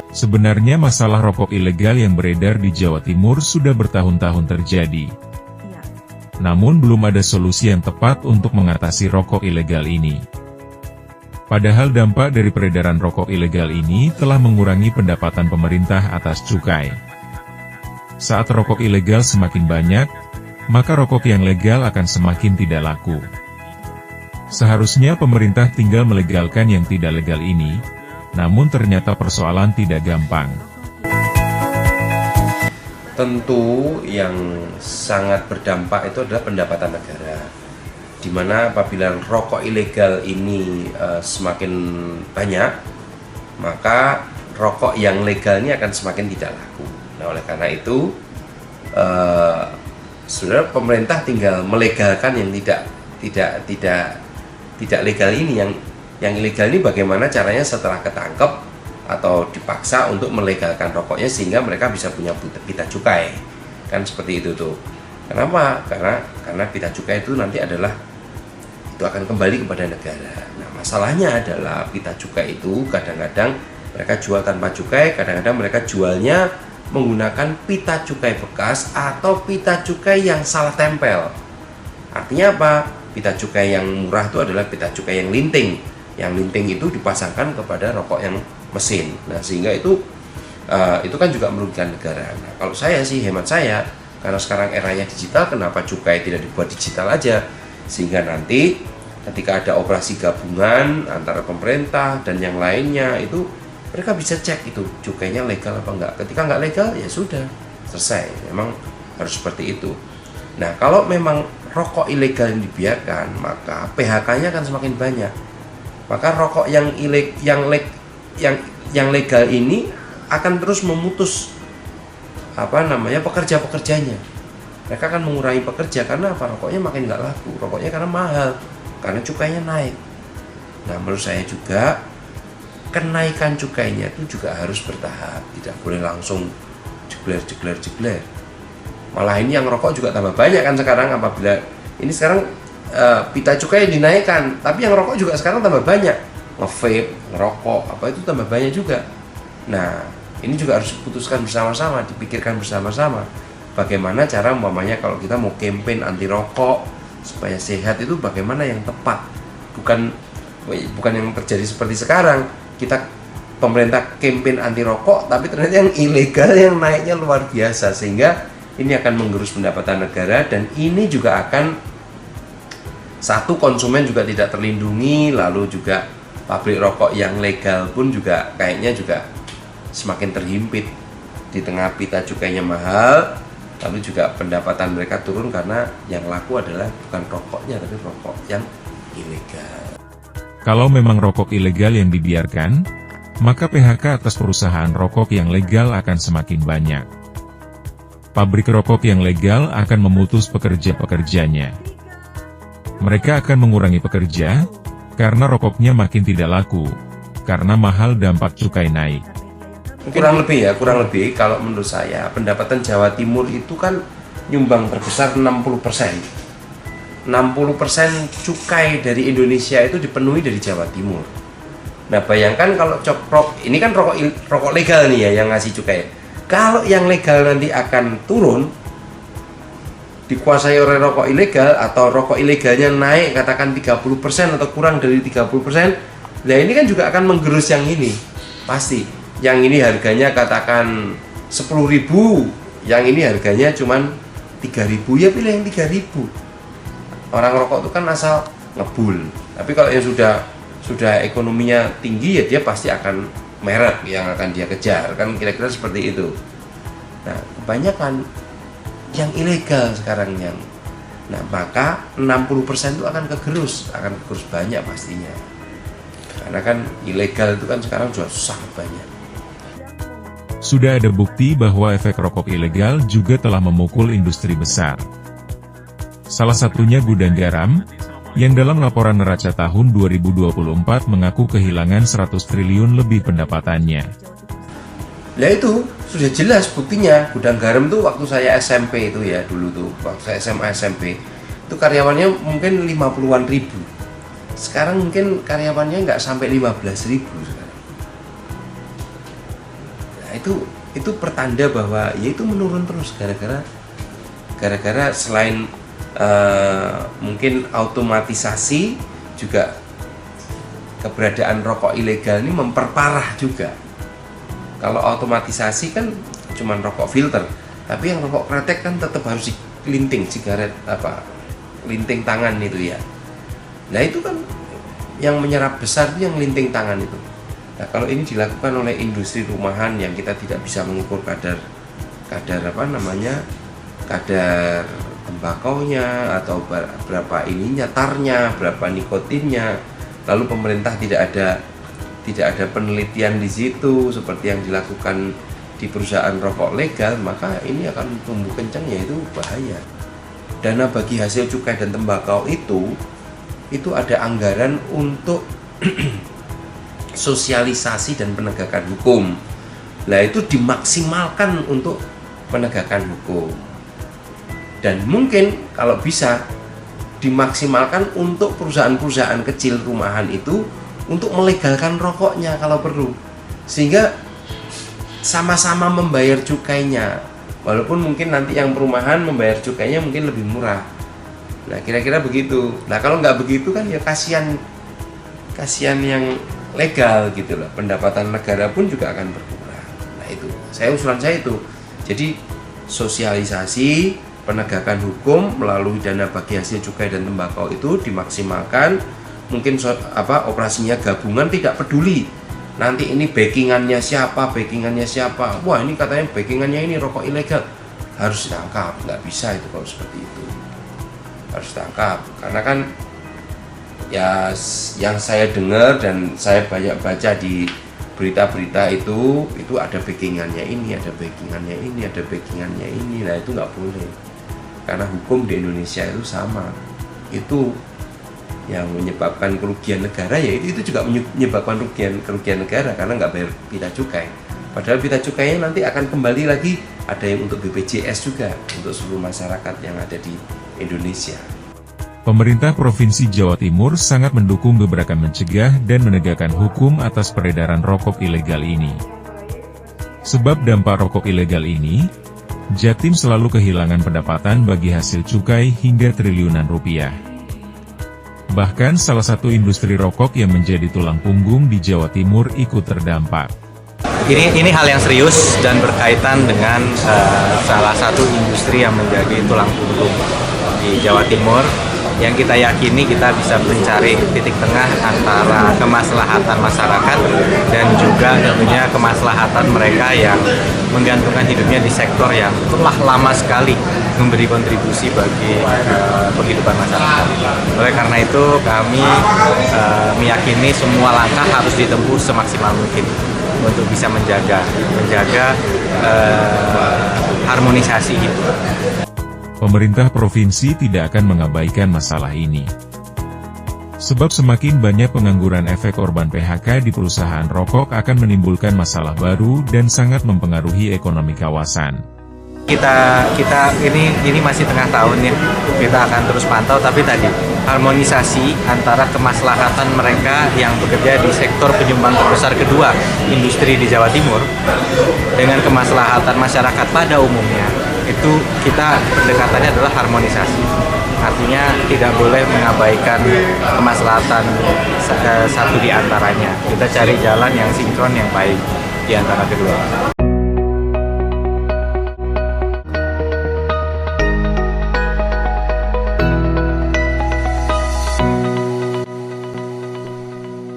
Sebenarnya masalah rokok ilegal yang beredar di Jawa Timur sudah bertahun-tahun terjadi. Iya. Namun belum ada solusi yang tepat untuk mengatasi rokok ilegal ini. Padahal dampak dari peredaran rokok ilegal ini telah mengurangi pendapatan pemerintah atas cukai. Saat rokok ilegal semakin banyak, maka rokok yang legal akan semakin tidak laku. Seharusnya pemerintah tinggal melegalkan yang tidak legal ini, namun ternyata persoalan tidak gampang. Tentu yang sangat berdampak itu adalah pendapatan negara, di mana apabila rokok ilegal ini semakin banyak, maka rokok yang legal ini akan semakin tidak laku. Nah, oleh karena itu sebenarnya pemerintah tinggal melegalkan yang tidak legal ini. Yang ilegal ini bagaimana caranya setelah ketangkep atau dipaksa untuk melegalkan rokoknya sehingga mereka bisa punya pita cukai, kan seperti itu tuh. Kenapa? Karena pita cukai itu nanti adalah itu akan kembali kepada negara. Nah, masalahnya adalah pita cukai itu kadang-kadang mereka jual tanpa cukai, kadang-kadang mereka jualnya menggunakan pita cukai bekas atau pita cukai yang salah tempel. Artinya apa? Pita cukai yang murah itu adalah pita cukai yang linting. Yang linting itu dipasangkan kepada rokok yang mesin. Nah, sehingga itu kan juga merugikan negara. Nah, kalau saya sih, hemat saya, karena sekarang eranya digital, kenapa cukai tidak dibuat digital aja? Sehingga nanti ketika ada operasi gabungan antara pemerintah dan yang lainnya, itu mereka bisa cek itu cukainya legal apa enggak. Ketika enggak legal, ya sudah, selesai. Memang harus seperti itu. Nah, kalau memang rokok ilegal yang dibiarkan, maka PHK-nya akan semakin banyak. Maka rokok yang legal ini akan terus memutus pekerja-pekerjanya. Mereka akan mengurangi pekerja karena apa? Rokoknya makin nggak laku, rokoknya karena mahal, karena cukainya naik. Nah, menurut saya juga kenaikan cukainya itu juga harus bertahap, tidak boleh langsung jegler. Malah ini yang rokok juga tambah banyak kan sekarang, apabila ini sekarang pita cukai dinaikkan, tapi yang rokok juga sekarang tambah banyak, nge-vape, ngerokok, apa itu tambah banyak juga. Nah, ini juga harus diputuskan bersama-sama, dipikirkan bersama-sama. Bagaimana cara umpamanya kalau kita mau campaign anti rokok supaya sehat itu bagaimana yang tepat, bukan yang terjadi seperti sekarang. Pemerintah campaign anti rokok, tapi ternyata yang ilegal yang naiknya luar biasa, sehingga ini akan menggerus pendapatan negara, dan ini juga akan satu, konsumen juga tidak terlindungi, lalu juga pabrik rokok yang legal pun juga kayaknya juga semakin terhimpit di tengah pita cukainya mahal, lalu juga pendapatan mereka turun karena yang laku adalah bukan rokoknya tapi rokok yang ilegal. Kalau memang rokok ilegal yang dibiarkan, maka PHK atas perusahaan rokok yang legal akan semakin banyak. Pabrik rokok yang legal akan memutus pekerja-pekerjanya. Mereka akan mengurangi pekerja, karena rokoknya makin tidak laku, karena mahal dampak cukai naik. Kurang lebih kalau menurut saya pendapatan Jawa Timur itu kan nyumbang terbesar 60%. 60% cukai dari Indonesia itu dipenuhi dari Jawa Timur. Nah, bayangkan kalau ini kan rokok legal nih ya yang ngasih cukai. Kalau yang legal nanti akan turun, dikuasai oleh rokok ilegal, atau rokok ilegalnya naik katakan 30% atau kurang dari 30%, nah ini kan juga akan menggerus yang ini. Pasti yang ini harganya katakan 10.000, yang ini harganya cuman 3.000, ya pilih yang 3.000. Orang rokok itu kan asal ngebul. Tapi kalau yang sudah ekonominya tinggi, ya dia pasti akan merek yang akan dia kejar, kan kira-kira seperti itu. Nah, kebanyakan yang ilegal sekarang nah maka 60% itu akan kegerus banyak pastinya, karena kan ilegal itu kan sekarang sudah sangat banyak. Sudah ada bukti bahwa efek rokok ilegal juga telah memukul industri besar. Salah satunya gudang garam, yang dalam laporan neraca tahun 2024 mengaku kehilangan 100 triliun lebih pendapatannya. Nah itu sudah jelas buktinya. Gudang garam tuh waktu saya SMP itu ya, dulu tuh waktu saya SMA SMP itu karyawannya mungkin 50-an ribu. Sekarang mungkin karyawannya nggak sampai 15.000 sekarang. itu pertanda bahwa ya itu menurun terus gara-gara selain mungkin automatisasi, juga keberadaan rokok ilegal ini memperparah juga. Kalau automatisasi kan cuman rokok filter, tapi yang rokok kretek kan tetap harus linting sigaret, linting tangan itu ya. Nah itu kan yang menyerap besar itu yang linting tangan itu. Nah kalau ini dilakukan oleh industri rumahan yang kita tidak bisa mengukur kadar tembakaunya atau berapa ininya, tarnya, berapa nikotinnya. Lalu pemerintah tidak ada penelitian di situ seperti yang dilakukan di perusahaan rokok legal, maka ini akan tumbuh kencang, yaitu bahaya. Dana bagi hasil cukai dan tembakau itu ada anggaran untuk sosialisasi dan penegakan hukum. Nah itu dimaksimalkan untuk penegakan hukum. Dan mungkin kalau bisa dimaksimalkan untuk perusahaan-perusahaan kecil rumahan itu untuk melegalkan rokoknya kalau perlu, sehingga sama-sama membayar cukainya, walaupun mungkin nanti yang perumahan membayar cukainya mungkin lebih murah. Nah kira-kira begitu. Nah kalau nggak begitu kan ya kasihan yang legal gitu loh, pendapatan negara pun juga akan berkurang. Nah itu usulan saya itu. Jadi sosialisasi, penegakan hukum melalui dana bagi hasil cukai dan tembakau itu dimaksimalkan. Mungkin operasinya gabungan, tidak peduli nanti ini backingannya siapa. Wah ini katanya backingannya ini rokok ilegal, harus ditangkap. Nggak bisa itu kalau seperti itu, harus tangkap. Karena kan ya yang saya dengar dan saya banyak baca di berita-berita itu ada backingannya ini, ada backingannya ini, ada backingannya ini. Nah itu nggak boleh, karena hukum di Indonesia itu sama. Itu yang menyebabkan kerugian negara, ya itu juga menyebabkan kerugian negara karena nggak bayar pita cukai. Padahal pita cukainya nanti akan kembali lagi, ada yang untuk BPJS juga untuk seluruh masyarakat yang ada di Indonesia. Pemerintah Provinsi Jawa Timur sangat mendukung gebrakan mencegah dan menegakkan hukum atas peredaran rokok ilegal ini. Sebab dampak rokok ilegal ini, Jatim selalu kehilangan pendapatan bagi hasil cukai hingga triliunan rupiah. Bahkan salah satu industri rokok yang menjadi tulang punggung di Jawa Timur ikut terdampak. Ini hal yang serius dan berkaitan dengan salah satu industri yang menjadi tulang punggung di Jawa Timur, yang kita yakini kita bisa mencari titik tengah antara kemaslahatan masyarakat dan juga tentunya kemaslahatan mereka yang menggantungkan hidupnya di sektor yang telah lama sekali memberi kontribusi bagi penghidupan masyarakat. Oleh karena itu kami meyakini semua langkah harus ditempuh semaksimal mungkin untuk bisa menjaga harmonisasi itu. Pemerintah provinsi tidak akan mengabaikan masalah ini. Sebab semakin banyak pengangguran, efek korban PHK di perusahaan rokok akan menimbulkan masalah baru dan sangat mempengaruhi ekonomi kawasan. Kita ini masih tengah tahun ya, kita akan terus pantau, tapi tadi harmonisasi antara kemaslahatan mereka yang bekerja di sektor penyumbang terbesar kedua industri di Jawa Timur dengan kemaslahatan masyarakat pada umumnya, itu kita pendekatannya adalah harmonisasi. Artinya tidak boleh mengabaikan kemaslahatan satu di antaranya. Kita cari jalan yang sinkron yang baik di antara kedua.